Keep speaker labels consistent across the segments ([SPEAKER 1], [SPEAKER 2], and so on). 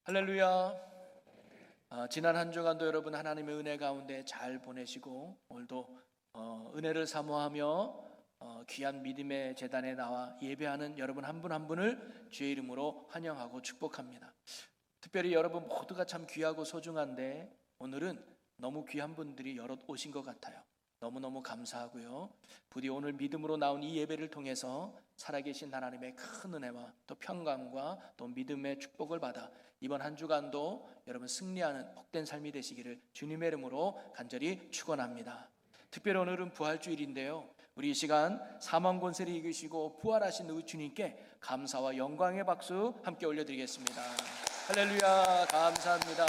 [SPEAKER 1] 할렐루야. 지난 한 주간도 여러분 하나님의 은혜 가운데 잘 보내시고 오늘도 은혜를 사모하며 귀한 믿음의 제단에 나와 예배하는 여러분 한 분 한 분을 주의 이름으로 환영하고 축복합니다. 특별히 여러분 모두가 참 귀하고 소중한데 오늘은 너무 귀한 분들이 여럿 오신 것 같아요. 너무너무 감사하고요. 부디 오늘 믿음으로 나온 이 예배를 통해서 살아계신 하나님의 큰 은혜와 또 평강과 또 믿음의 축복을 받아 이번 한 주간도 여러분 승리하는 복된 삶이 되시기를 주님의 이름으로 간절히 축원합니다. 특별히 오늘은 부활주일인데요. 우리 이 시간 사망 권세를 이기시고 부활하신 우리 주님께 감사와 영광의 박수 함께 올려드리겠습니다. 할렐루야, 감사합니다.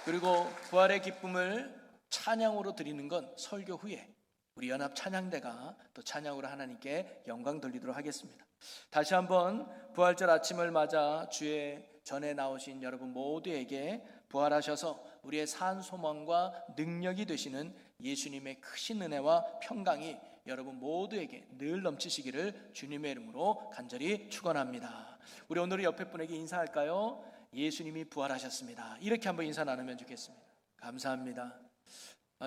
[SPEAKER 1] 그리고 부활의 기쁨을 찬양으로 드리는 건 설교 후에 우리 연합 찬양대가 또 찬양으로 하나님께 영광 돌리도록 하겠습니다. 다시 한번 부활절 아침을 맞아 주의 전에 나오신 여러분 모두에게 부활하셔서 우리의 산 소망과 능력이 되시는 예수님의 크신 은혜와 평강이 여러분 모두에게 늘 넘치시기를 주님의 이름으로 간절히 축원합니다. 우리 오늘 옆에 분에게 인사할까요? 예수님이 부활하셨습니다. 이렇게 한번 인사 나누면 좋겠습니다. 감사합니다.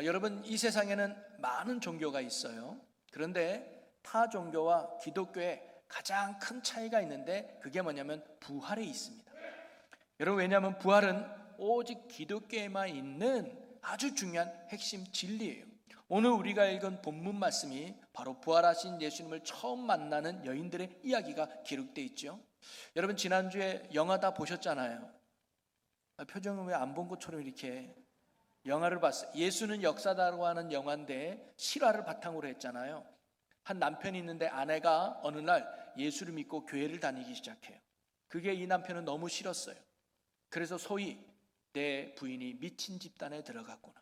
[SPEAKER 1] 여러분, 이 세상에는 많은 종교가 있어요. 그런데 타 종교와 기독교에 가장 큰 차이가 있는데 그게 뭐냐면 부활에 있습니다. 여러분, 왜냐하면 부활은 오직 기독교에만 있는 아주 중요한 핵심 진리예요. 오늘 우리가 읽은 본문 말씀이 바로 부활하신 예수님을 처음 만나는 여인들의 이야기가 기록되어 있죠. 여러분, 지난주에 영화 다 보셨잖아요. 표정은 왜 안 본 것처럼 이렇게 영화를 봤어요. 예수는 역사다라고 하는 영화인데 실화를 바탕으로 했잖아요. 한 남편이 있는데 아내가 어느 날 예수를 믿고 교회를 다니기 시작해요. 그게 이 남편은 너무 싫었어요. 그래서 소위 내 부인이 미친 집단에 들어갔구나,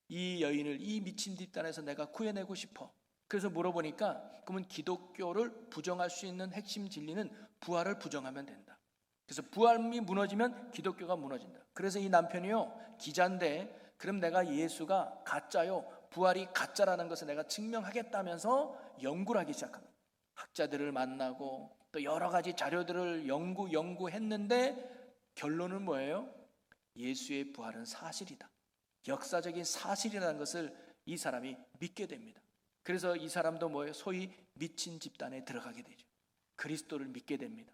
[SPEAKER 1] 이 여인을 이 미친 집단에서 내가 구해내고 싶어. 그래서 물어보니까 그러면 기독교를 부정할 수 있는 핵심 진리는 부활을 부정하면 된다. 그래서 부활이 무너지면 기독교가 무너진다. 그래서 이 남편이요, 기자인데 그럼 내가 예수가 가짜요, 부활이 가짜라는 것을 내가 증명하겠다면서 연구를 하기 시작합니다. 학자들을 만나고 또 여러 가지 자료들을 연구했는데 결론은 뭐예요? 예수의 부활은 사실이다, 역사적인 사실이라는 것을 이 사람이 믿게 됩니다. 그래서 이 사람도 뭐예요? 소위 미친 집단에 들어가게 되죠. 그리스도를 믿게 됩니다.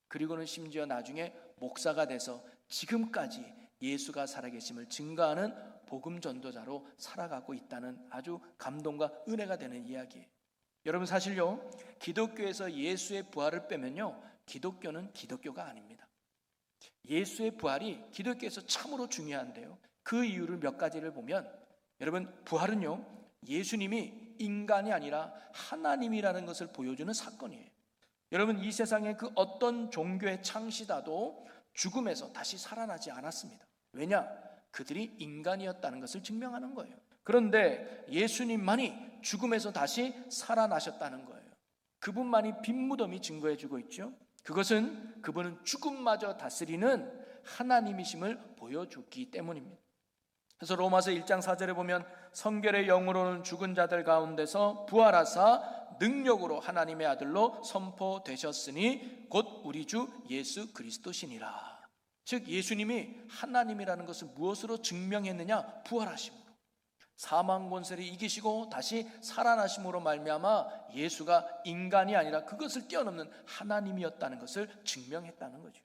[SPEAKER 1] 그리고는 심지어 나중에 목사가 돼서 지금까지 예수가 살아계심을 증거하는 복음 전도자로 살아가고 있다는 아주 감동과 은혜가 되는 이야기예요. 여러분, 사실요, 기독교에서 예수의 부활을 빼면요, 기독교는 기독교가 아닙니다. 예수의 부활이 기독교에서 참으로 중요한데요, 그 이유를 몇 가지를 보면, 여러분, 부활은요, 예수님이 인간이 아니라 하나님이라는 것을 보여주는 사건이에요. 여러분, 이 세상의 그 어떤 종교의 창시자도 죽음에서 다시 살아나지 않았습니다. 왜냐? 그들이 인간이었다는 것을 증명하는 거예요. 그런데 예수님만이 죽음에서 다시 살아나셨다는 거예요. 그분만이 빈 무덤이 증거해주고 있죠. 그것은 그분은 죽음마저 다스리는 하나님이심을 보여주기 때문입니다. 그래서 로마서 1장 4절에 보면 성결의 영으로는 죽은 자들 가운데서 부활하사 능력으로 하나님의 아들로 선포되셨으니 곧 우리 주 예수 그리스도시니라. 즉 예수님이 하나님이라는 것을 무엇으로 증명했느냐? 부활하심으로. 사망 권세를 이기시고 다시 살아나심으로 말미암아 예수가 인간이 아니라 그것을 뛰어넘는 하나님이었다는 것을 증명했다는 거죠.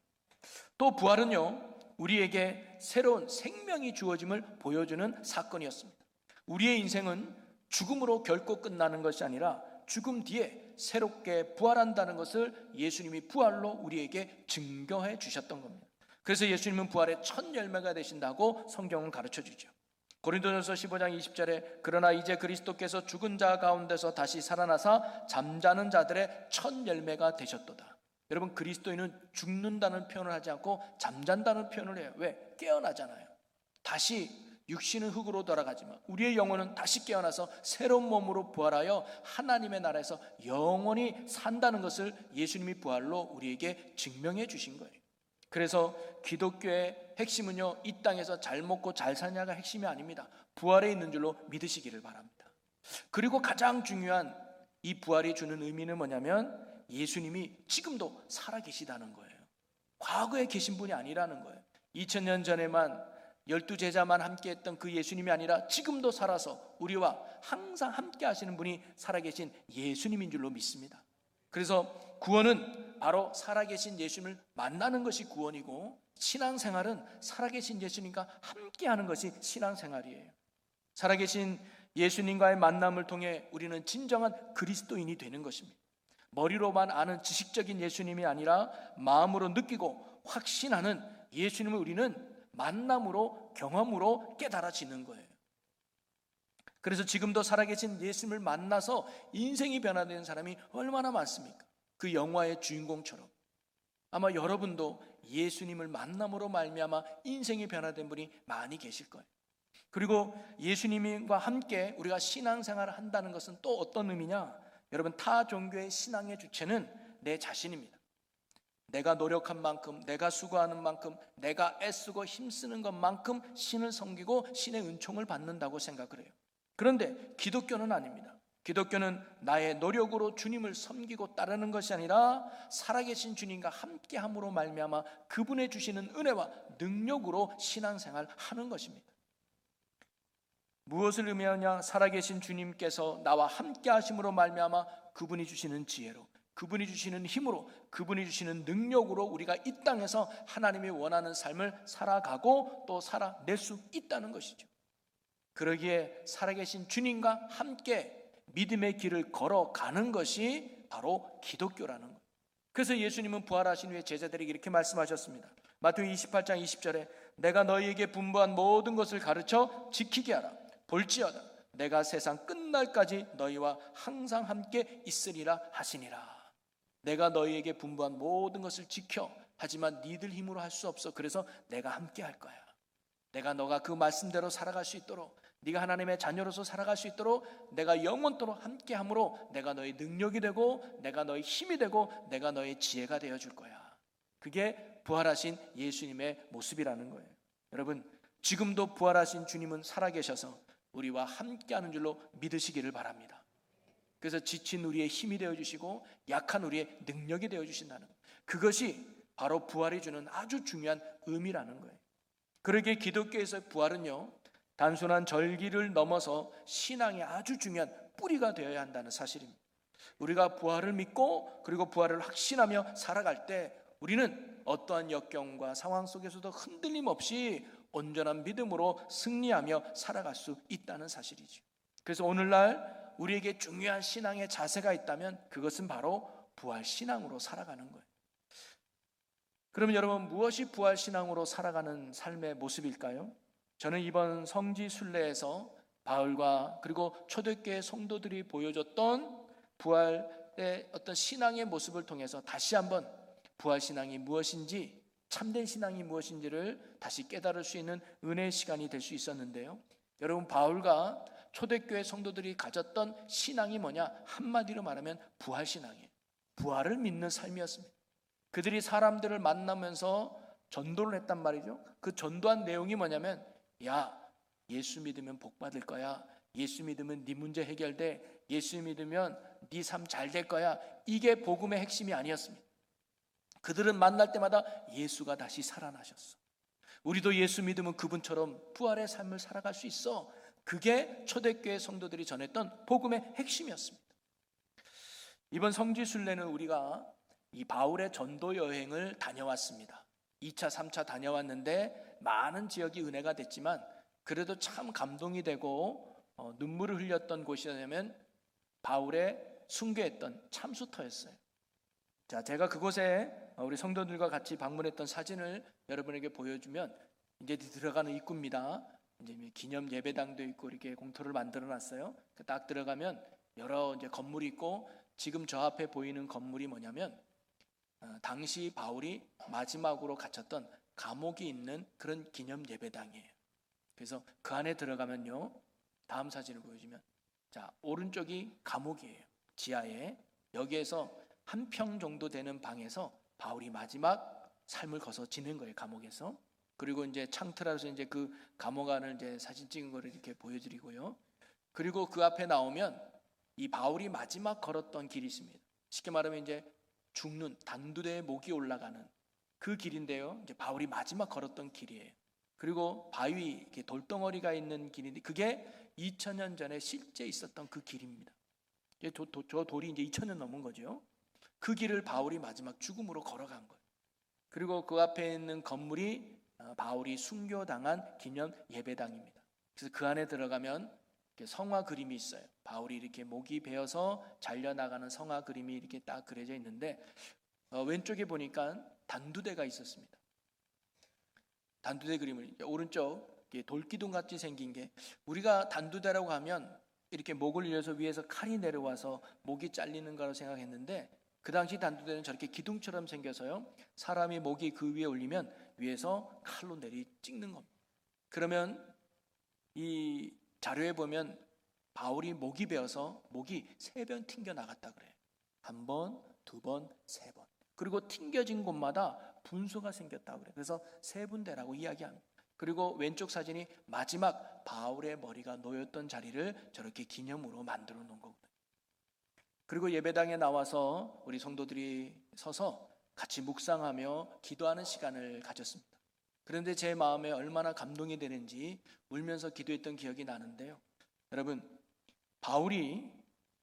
[SPEAKER 1] 또 부활은요, 우리에게 새로운 생명이 주어짐을 보여주는 사건이었습니다. 우리의 인생은 죽음으로 결코 끝나는 것이 아니라 죽음 뒤에 새롭게 부활한다는 것을 예수님이 부활로 우리에게 증거해 주셨던 겁니다. 그래서 예수님은 부활의 첫 열매가 되신다고 성경은 가르쳐 주죠. 고린도전서 15장 20절에 그러나 이제 그리스도께서 죽은 자 가운데서 다시 살아나사 잠자는 자들의 첫 열매가 되셨도다. 여러분, 그리스도인은 죽는다는 표현을 하지 않고 잠잔다는 표현을 해요. 왜? 깨어나잖아요. 다시 육신은 흙으로 돌아가지만 우리의 영혼은 다시 깨어나서 새로운 몸으로 부활하여 하나님의 나라에서 영원히 산다는 것을 예수님이 부활로 우리에게 증명해 주신 거예요. 그래서 기독교의 핵심은요, 이 땅에서 잘 먹고 잘 사냐가 핵심이 아닙니다. 부활에 있는 줄로 믿으시기를 바랍니다. 그리고 가장 중요한 이 부활이 주는 의미는 뭐냐면 예수님이 지금도 살아계시다는 거예요. 과거에 계신 분이 아니라는 거예요. 2000년 전에만 12제자만 함께했던 그 예수님이 아니라 지금도 살아서 우리와 항상 함께 하시는 분이 살아계신 예수님인 줄로 믿습니다. 그래서 구원은 바로 살아계신 예수님을 만나는 것이 구원이고, 신앙생활은 살아계신 예수님과 함께하는 것이 신앙생활이에요. 살아계신 예수님과의 만남을 통해 우리는 진정한 그리스도인이 되는 것입니다. 머리로만 아는 지식적인 예수님이 아니라 마음으로 느끼고 확신하는 예수님을 우리는 만남으로, 경험으로 깨달아지는 거예요. 그래서 지금도 살아계신 예수님을 만나서 인생이 변화되는 사람이 얼마나 많습니까? 그 영화의 주인공처럼 아마 여러분도 예수님을 만남으로 말미암아 인생이 변화된 분이 많이 계실 거예요. 그리고 예수님과 함께 우리가 신앙생활을 한다는 것은 또 어떤 의미냐? 여러분, 타 종교의 신앙의 주체는 내 자신입니다. 내가 노력한 만큼, 내가 수고하는 만큼, 내가 애쓰고 힘쓰는 것만큼 신을 섬기고 신의 은총을 받는다고 생각을 해요. 그런데 기독교는 아닙니다. 기독교는 나의 노력으로 주님을 섬기고 따르는 것이 아니라 살아계신 주님과 함께함으로 말미암아 그분의 주시는 은혜와 능력으로 신앙생활을 하는 것입니다. 무엇을 의미하냐? 살아계신 주님께서 나와 함께 하심으로 말미암아 그분이 주시는 지혜로, 그분이 주시는 힘으로, 그분이 주시는 능력으로 우리가 이 땅에서 하나님이 원하는 삶을 살아가고 또 살아낼 수 있다는 것이죠. 그러기에 살아계신 주님과 함께 믿음의 길을 걸어가는 것이 바로 기독교라는 거예요. 그래서 예수님은 부활하신 후에 제자들에게 이렇게 말씀하셨습니다. 마태복음 28장 20절에 내가 너희에게 분부한 모든 것을 가르쳐 지키게 하라. 볼지어다 내가 세상 끝날까지 너희와 항상 함께 있으리라 하시니라. 내가 너희에게 분부한 모든 것을 지켜, 하지만 니들 힘으로 할 수 없어. 그래서 내가 함께 할 거야. 내가 너가 그 말씀대로 살아갈 수 있도록, 네가 하나님의 자녀로서 살아갈 수 있도록 내가 영원토록 함께함으로 내가 너의 능력이 되고, 내가 너의 힘이 되고, 내가 너의 지혜가 되어줄 거야. 그게 부활하신 예수님의 모습이라는 거예요. 여러분, 지금도 부활하신 주님은 살아계셔서 우리와 함께하는 줄로 믿으시기를 바랍니다. 그래서 지친 우리의 힘이 되어주시고 약한 우리의 능력이 되어주신다는 거예요. 그것이 바로 부활이 주는 아주 중요한 의미라는 거예요. 그러기에 기독교에서 부활은요, 단순한 절기를 넘어서 신앙의 아주 중요한 뿌리가 되어야 한다는 사실입니다. 우리가 부활을 믿고 그리고 부활을 확신하며 살아갈 때 우리는 어떠한 역경과 상황 속에서도 흔들림 없이 온전한 믿음으로 승리하며 살아갈 수 있다는 사실이죠. 그래서 오늘날 우리에게 중요한 신앙의 자세가 있다면 그것은 바로 부활신앙으로 살아가는 거예요. 그러면 여러분, 무엇이 부활신앙으로 살아가는 삶의 모습일까요? 저는 이번 성지 순례에서 바울과 그리고 초대교회 성도들이 보여줬던 부활의 어떤 신앙의 모습을 통해서 다시 한번 부활신앙이 무엇인지, 참된 신앙이 무엇인지를 다시 깨달을 수 있는 은혜의 시간이 될 수 있었는데요. 여러분, 바울과 초대교회 성도들이 가졌던 신앙이 뭐냐? 한마디로 말하면 부활신앙이에요. 부활을 믿는 삶이었습니다. 그들이 사람들을 만나면서 전도를 했단 말이죠. 그 전도한 내용이 뭐냐면, 야, 예수 믿으면 복 받을 거야. 예수 믿으면 네 문제 해결돼. 예수 믿으면 네 삶 잘 될 거야. 이게 복음의 핵심이 아니었습니다. 그들은 만날 때마다 예수가 다시 살아나셨어. 우리도 예수 믿으면 그분처럼 부활의 삶을 살아갈 수 있어. 그게 초대교회 성도들이 전했던 복음의 핵심이었습니다. 이번 성지순례는 우리가 이 바울의 전도 여행을 다녀왔습니다. 2차, 3차 다녀왔는데 많은 지역이 은혜가 됐지만 그래도 참 감동이 되고 눈물을 흘렸던 곳이냐면 바울의 순교했던 참수터였어요. 자, 제가 그곳에 우리 성도들과 같이 방문했던 사진을 여러분에게 보여주면, 이제 들어가는 입구입니다. 이제 기념 예배당도 있고 이렇게 공터를 만들어 놨어요. 딱 들어가면 여러 이제 건물이 있고, 지금 저 앞에 보이는 건물이 뭐냐면 당시 바울이 마지막으로 갇혔던 감옥이 있는 그런 기념 예배당이에요. 그래서 그 안에 들어가면요, 다음 사진을 보여주면, 자, 오른쪽이 감옥이에요. 지하에. 여기에서 한 평 정도 되는 방에서 바울이 마지막 삶을 거서 지낸 거예요, 감옥에서. 그리고 이제 창틀에서 이제 그 감옥 안을 이제 사진 찍은 거를 이렇게 보여드리고요. 그리고 그 앞에 나오면 이 바울이 마지막 걸었던 길이 있습니다. 쉽게 말하면 이제 죽는 단두대에 목이 올라가는 그 길인데요. 이제 바울이 마지막 걸었던 길이에요. 그리고 바위, 이렇게 돌덩어리가 있는 길인데 그게 2000년 전에 실제 있었던 그 길입니다. 저 돌이 이제 2000년 넘은 거죠. 그 길을 바울이 마지막 죽음으로 걸어간 거예요. 그리고 그 앞에 있는 건물이 바울이 순교당한 기념 예배당입니다. 그래서 그 안에 들어가면 성화 그림이 있어요. 바울이 이렇게 목이 베어서 잘려나가는 성화 그림이 이렇게 딱 그려져 있는데 왼쪽에 보니까 단두대가 있었습니다. 단두대 그림을 오른쪽 돌기둥 같이 생긴 게 우리가 단두대라고 하면 이렇게 목을 이어서 위에서 칼이 내려와서 목이 잘리는 거라고 생각했는데 그 당시 단두대는 저렇게 기둥처럼 생겨서요. 사람이 목이 그 위에 올리면 위에서 칼로 내리 찍는 겁니다. 그러면 이 자료에 보면 바울이 목이 베어서 목이 3번 튕겨 나갔다 그래요. 1번, 2번, 3번. 그리고 튕겨진 곳마다 분수가 생겼다고 그래요. 그래서 3군데라고 이야기합니다. 그리고 왼쪽 사진이 마지막 바울의 머리가 놓였던 자리를 저렇게 기념으로 만들어 놓은 거거든요. 그리고 예배당에 나와서 우리 성도들이 서서 같이 묵상하며 기도하는 시간을 가졌습니다. 그런데 제 마음에 얼마나 감동이 되는지 울면서 기도했던 기억이 나는데요. 여러분, 바울이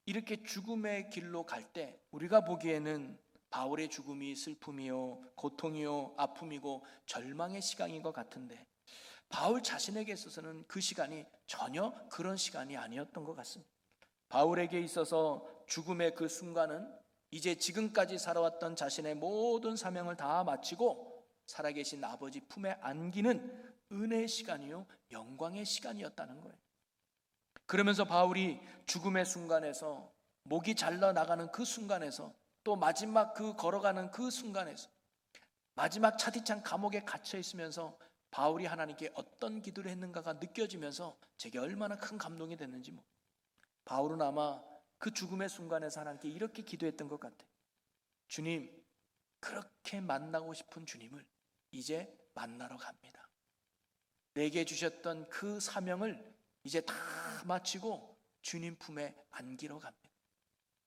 [SPEAKER 1] 이렇게 죽음의 길로 갈 때 우리가 보기에는 바울의 죽음이 슬픔이요, 고통이요, 아픔이고 절망의 시간인 것 같은데 바울 자신에게 있어서는 그 시간이 전혀 그런 시간이 아니었던 것 같습니다. 바울에게 있어서 죽음의 그 순간은 이제 지금까지 살아왔던 자신의 모든 사명을 다 마치고 살아계신 아버지 품에 안기는 은혜의 시간이요, 영광의 시간이었다는 거예요. 그러면서 바울이 죽음의 순간에서 목이 잘라나가는 그 순간에서 또 마지막 그 걸어가는 그 순간에서 마지막 차디찬 감옥에 갇혀 있으면서 바울이 하나님께 어떤 기도를 했는가가 느껴지면서 제게 얼마나 큰 감동이 됐는지 바울은 아마 그 죽음의 순간에서 하나님께 이렇게 기도했던 것 같아요. 주님, 그렇게 만나고 싶은 주님을 이제 만나러 갑니다. 내게 주셨던 그 사명을 이제 다 마치고 주님 품에 안기러 갑니다.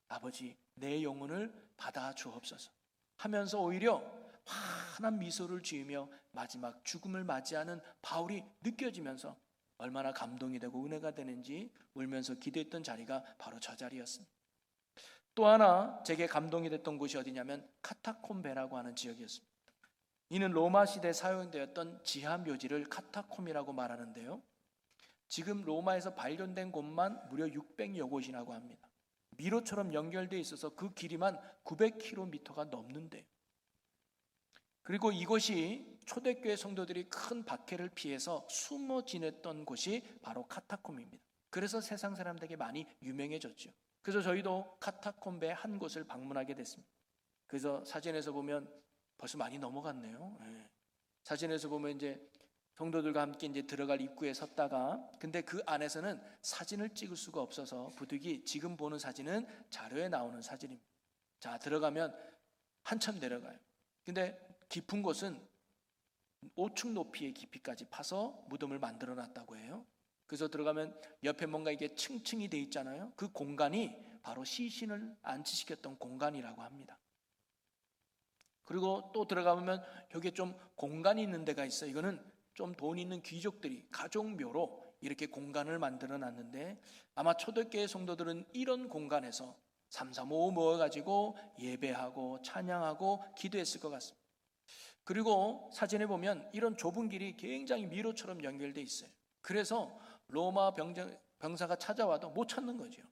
[SPEAKER 1] 아버지, 내 영혼을 받아 주옵소서 하면서 오히려 환한 미소를 지으며 마지막 죽음을 맞이하는 바울이 느껴지면서 얼마나 감동이 되고 은혜가 되는지 울면서 기도했던 자리가 바로 저 자리였습니다. 또 하나 제게 감동이 됐던 곳이 어디냐면 카타콤베라고 하는 지역이었습니다. 이는 로마 시대에 사용되었던 지하 묘지를 카타콤이라고 말하는데요. 지금 로마에서 발견된 곳만 무려 600여 곳이라고 합니다. 미로처럼 연결되어 있어서 그 길이만 900km가 넘는데요. 그리고 이곳이 초대교회 성도들이 큰 박해를 피해서 숨어 지냈던 곳이 바로 카타콤입니다. 그래서 세상 사람들에게 많이 유명해졌죠. 그래서 저희도 카타콤베 한 곳을 방문하게 됐습니다. 그래서 사진에서 보면 벌써 많이 넘어갔네요. 네. 사진에서 보면 이제 성도들과 함께 이제 들어갈 입구에 섰다가 근데 그 안에서는 사진을 찍을 수가 없어서 부득이 지금 보는 사진은 자료에 나오는 사진입니다. 자, 들어가면 한참 내려가요. 근데 깊은 곳은 5층 높이의 깊이까지 파서 무덤을 만들어 놨다고 해요. 그래서 들어가면 옆에 뭔가 이게 층층이 돼 있잖아요. 그 공간이 바로 시신을 안치시켰던 공간이라고 합니다. 그리고 또 들어가보면 여기에 좀 공간이 있는 데가 있어요. 이거는 좀 돈 있는 귀족들이 가족묘로 이렇게 공간을 만들어 놨는데 아마 초대교회 성도들은 이런 공간에서 335 모여가지고 예배하고 찬양하고 기도했을 것 같습니다. 그리고 사진에 보면 이런 좁은 길이 굉장히 미로처럼 연결돼 있어요. 그래서 로마 병사가 찾아와도 못 찾는 거죠.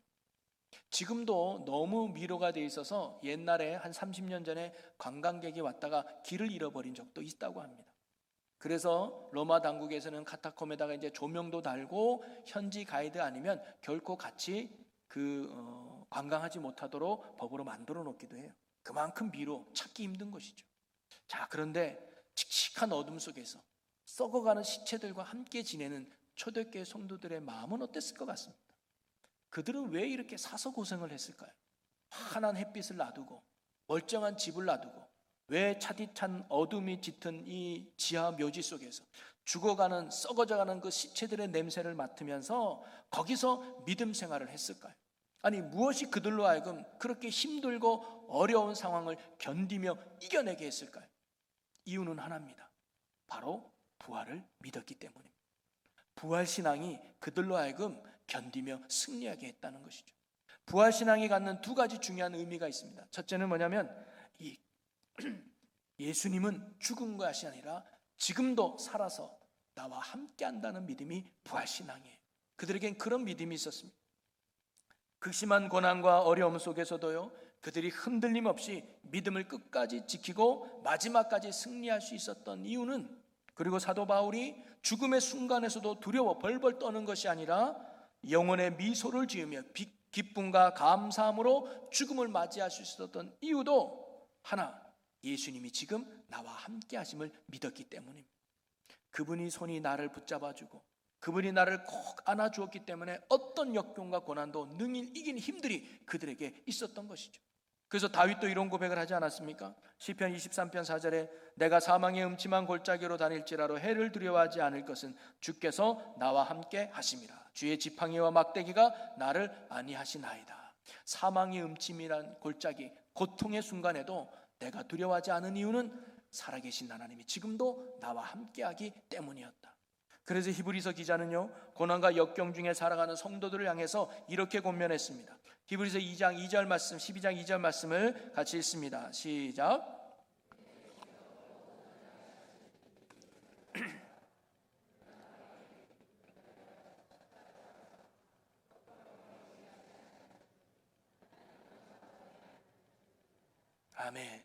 [SPEAKER 1] 지금도 너무 미로가 돼 있어서 옛날에 한 30년 전에 관광객이 왔다가 길을 잃어버린 적도 있다고 합니다. 그래서 로마 당국에서는 카타콤에다가 이제 조명도 달고 현지 가이드 아니면 결코 같이 관광하지 못하도록 법으로 만들어 놓기도 해요. 그만큼 미로 찾기 힘든 것이죠. 자, 그런데 칙칙한 어둠 속에서 썩어가는 시체들과 함께 지내는 초대교회 성도들의 마음은 어땠을 것 같습니다. 그들은 왜 이렇게 사서 고생을 했을까요? 환한 햇빛을 놔두고 멀쩡한 집을 놔두고 왜 차디찬 어둠이 짙은 이 지하 묘지 속에서 죽어가는 썩어져가는 그 시체들의 냄새를 맡으면서 거기서 믿음 생활을 했을까요? 아니, 무엇이 그들로 하여금 그렇게 힘들고 어려운 상황을 견디며 이겨내게 했을까요? 이유는 하나입니다. 바로 부활을 믿었기 때문입니다. 부활신앙이 그들로 하여금 견디며 승리하게 했다는 것이죠. 부활신앙이 갖는 두 가지 중요한 의미가 있습니다. 첫째는 뭐냐면 이 예수님은 죽은 것이 아니라 지금도 살아서 나와 함께 한다는 믿음이 부활신앙이에요. 그들에겐 그런 믿음이 있었습니다. 극심한 고난과 어려움 속에서도요, 그들이 흔들림 없이 믿음을 끝까지 지키고 마지막까지 승리할 수 있었던 이유는, 그리고 사도 바울이 죽음의 순간에서도 두려워 벌벌 떠는 것이 아니라 영혼의 미소를 지으며 기쁨과 감사함으로 죽음을 맞이할 수 있었던 이유도 하나, 예수님이 지금 나와 함께 하심을 믿었기 때문입니다. 그분이 손이 나를 붙잡아주고 그분이 나를 꼭 안아주었기 때문에 어떤 역경과 고난도 능히 이긴 힘들이 그들에게 있었던 것이죠. 그래서 다윗도 이런 고백을 하지 않았습니까? 시편 23편 4절에 내가 사망의 음침한 골짜기로 다닐지라도 해를 두려워하지 않을 것은 주께서 나와 함께 하심이라. 주의 지팡이와 막대기가 나를 안위하시나이다. 사망의 음침이란 골짜기, 고통의 순간에도 내가 두려워하지 않은 이유는 살아계신 하나님이 지금도 나와 함께하기 때문이었다. 그래서 히브리서 기자는요, 고난과 역경 중에 살아가는 성도들을 향해서 이렇게 권면했습니다. 히브리서 2장 2절 말씀, 12장 2절 말씀을 같이 읽습니다. 시작. 아멘.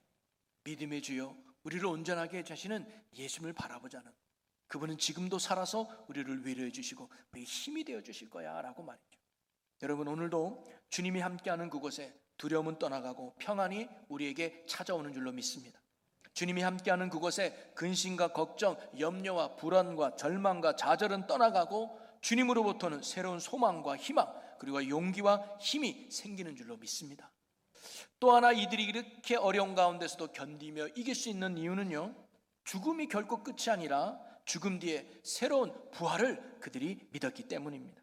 [SPEAKER 1] 믿음의 주여, 우리를 온전하게 하시는 예수님을 바라보자는, 그분은 지금도 살아서 우리를 위로해 주시고 우리 힘이 되어 주실 거야 라고 말이죠. 여러분, 오늘도 주님이 함께하는 그곳에 두려움은 떠나가고 평안이 우리에게 찾아오는 줄로 믿습니다. 주님이 함께하는 그곳에 근심과 걱정, 염려와 불안과 절망과 좌절은 떠나가고 주님으로부터는 새로운 소망과 희망, 그리고 용기와 힘이 생기는 줄로 믿습니다. 또 하나, 이들이 이렇게 어려운 가운데서도 견디며 이길 수 있는 이유는요, 죽음이 결코 끝이 아니라 죽음 뒤에 새로운 부활을 그들이 믿었기 때문입니다.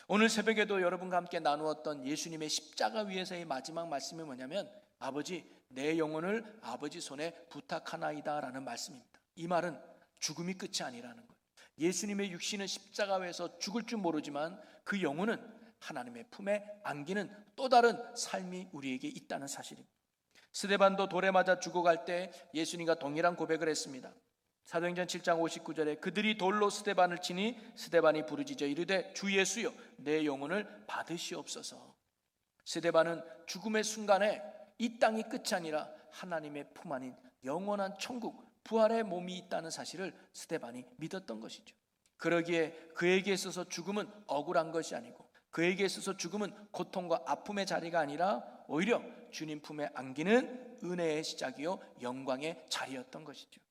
[SPEAKER 1] 오늘 새벽에도 여러분과 함께 나누었던 예수님의 십자가 위에서의 마지막 말씀이 뭐냐면, 아버지, 내 영혼을 아버지 손에 부탁하나이다 라는 말씀입니다. 이 말은 죽음이 끝이 아니라는 거예요. 예수님의 육신은 십자가 위에서 죽을 줄 모르지만 그 영혼은 하나님의 품에 안기는 또 다른 삶이 우리에게 있다는 사실입니다. 스데반도 돌에 맞아 죽어갈 때 예수님과 동일한 고백을 했습니다. 사도행전 7장 59절에 그들이 돌로 스데반을 치니 스데반이 부르짖어 이르되 주 예수여, 내 영혼을 받으시옵소서. 스데반은 죽음의 순간에 이 땅이 끝이 아니라 하나님의 품 안인 영원한 천국, 부활의 몸이 있다는 사실을 스데반이 믿었던 것이죠. 그러기에 그에게 있어서 죽음은 억울한 것이 아니고, 그에게 있어서 죽음은 고통과 아픔의 자리가 아니라 오히려 주님 품에 안기는 은혜의 시작이요 영광의 자리였던 것이죠.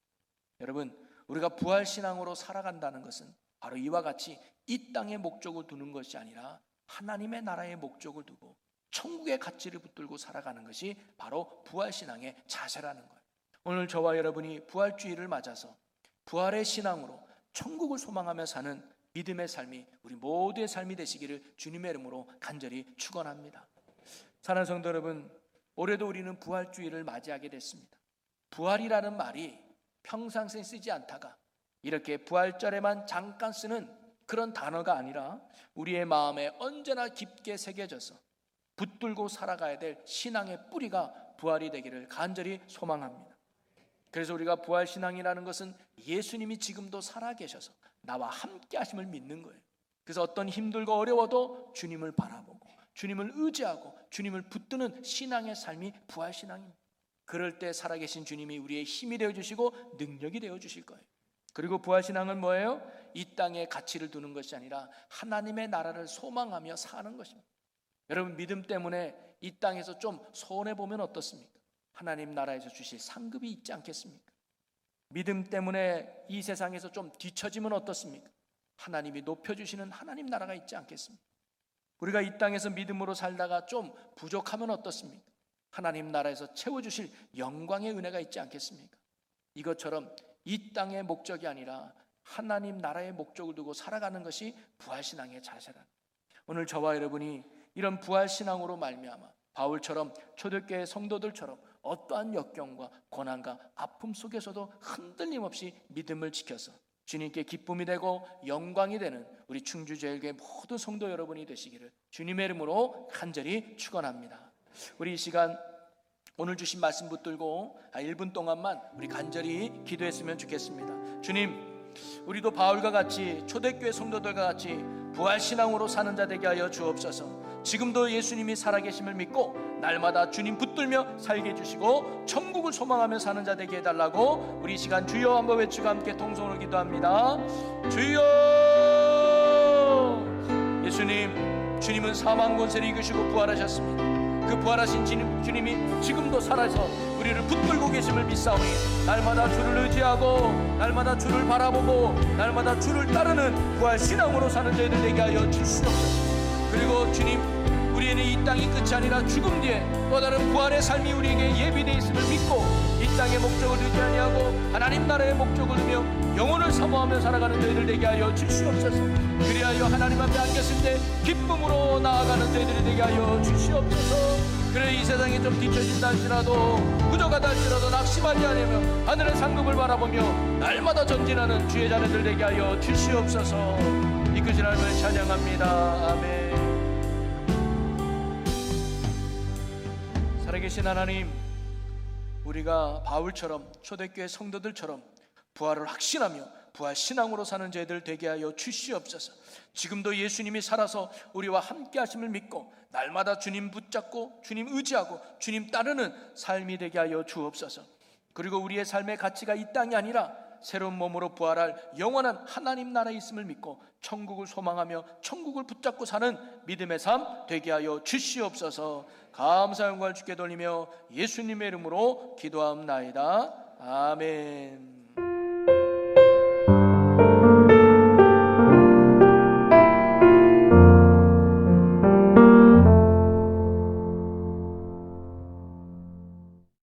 [SPEAKER 1] 여러분, 우리가 부활신앙으로 살아간다는 것은 바로 이와 같이 이 땅의 목적을 두는 것이 아니라 하나님의 나라의 목적을 두고 천국의 가치를 붙들고 살아가는 것이 바로 부활신앙의 자세라는 거예요. 오늘 저와 여러분이 부활주의를 맞아서 부활의 신앙으로 천국을 소망하며 사는 믿음의 삶이 우리 모두의 삶이 되시기를 주님의 이름으로 간절히 축원합니다. 사랑하는 성도 여러분, 올해도 우리는 부활주의를 맞이하게 됐습니다. 부활이라는 말이 평상시에 쓰지 않다가 이렇게 부활절에만 잠깐 쓰는 그런 단어가 아니라 우리의 마음에 언제나 깊게 새겨져서 붙들고 살아가야 될 신앙의 뿌리가 부활이 되기를 간절히 소망합니다. 그래서 우리가 부활신앙이라는 것은 예수님이 지금도 살아계셔서 나와 함께 하심을 믿는 거예요. 그래서 어떤 힘들고 어려워도 주님을 바라보고 주님을 의지하고 주님을 붙드는 신앙의 삶이 부활신앙입니다. 그럴 때 살아계신 주님이 우리의 힘이 되어주시고 능력이 되어주실 거예요. 그리고 부활신앙은 뭐예요? 이 땅에 가치를 두는 것이 아니라 하나님의 나라를 소망하며 사는 것입니다. 여러분, 믿음 때문에 이 땅에서 좀 손해보면 어떻습니까? 하나님 나라에서 주실 상급이 있지 않겠습니까? 믿음 때문에 이 세상에서 좀 뒤처지면 어떻습니까? 하나님이 높여주시는 하나님 나라가 있지 않겠습니까? 우리가 이 땅에서 믿음으로 살다가 좀 부족하면 어떻습니까? 하나님 나라에서 채워주실 영광의 은혜가 있지 않겠습니까? 이것처럼 이 땅의 목적이 아니라 하나님 나라의 목적을 두고 살아가는 것이 부활신앙의 자세라. 오늘 저와 여러분이 이런 부활신앙으로 말미암아 바울처럼 초대교회 성도들처럼 어떠한 역경과 고난과 아픔 속에서도 흔들림 없이 믿음을 지켜서 주님께 기쁨이 되고 영광이 되는 우리 충주제일교회 모든 성도 여러분이 되시기를 주님의 이름으로 간절히 축원합니다. 우리 이 시간 오늘 주신 말씀 붙들고 1분 동안만 우리 간절히 기도했으면 좋겠습니다. 주님, 우리도 바울과 같이 초대교회 성도들과 같이 부활신앙으로 사는 자 되게 하여 주옵소서. 지금도 예수님이 살아계심을 믿고 날마다 주님 붙들며 살게 해주시고 천국을 소망하며 사는 자 되게 해달라고 우리 이 시간 주여 한번 외치고 함께 통성으로 기도합니다. 주여! 예수님, 주님은 사망 권세를 이기시고 부활하셨습니다. 그 부활하신 주님이 지금도 살아서 우리를 붙들고 계심을 믿사오니 날마다 주를 의지하고 날마다 주를 바라보고 날마다 주를 따르는 부활신앙으로 사는 저희들 되게 하여 주시옵소서. 그리고 주님, 우리에는 이 땅이 끝이 아니라 죽음 뒤에 또 다른 부활의 삶이 우리에게 예비되어 있음을 믿고 이 땅의 목적을 두지 아니하고 하나님 나라의 목적을 두며 영혼을 사모하며 살아가는 저희들 되게 하여 주시옵소서. 그리하여 하나님 앞에 앉았을 때 기쁨으로 나아가는 저희들이 되게 하여 주시옵소서. 그래 이 세상이 좀 뒤처진다 할지라도 부족하다 할지라도 낙심하지 않으며 하늘의 상급을 바라보며 날마다 전진하는 주의 자녀들 되게 하여 주시옵소서. 이끄신 하나님을 찬양합니다. 아멘. 살아계신 하나님, 우리가 바울처럼 초대교회 성도들처럼 부활을 확신하며 부활신앙으로 사는 저희들 되게 하여 주시옵소서. 지금도 예수님이 살아서 우리와 함께 하심을 믿고 날마다 주님 붙잡고 주님 의지하고 주님 따르는 삶이 되게 하여 주옵소서. 그리고 우리의 삶의 가치가 이 땅이 아니라 새로운 몸으로 부활할 영원한 하나님 나라에 있음을 믿고 천국을 소망하며 천국을 붙잡고 사는 믿음의 삶 되게 하여 주시옵소서. 감사 영광을 주께 돌리며 예수님의 이름으로 기도하옵나이다. 아멘.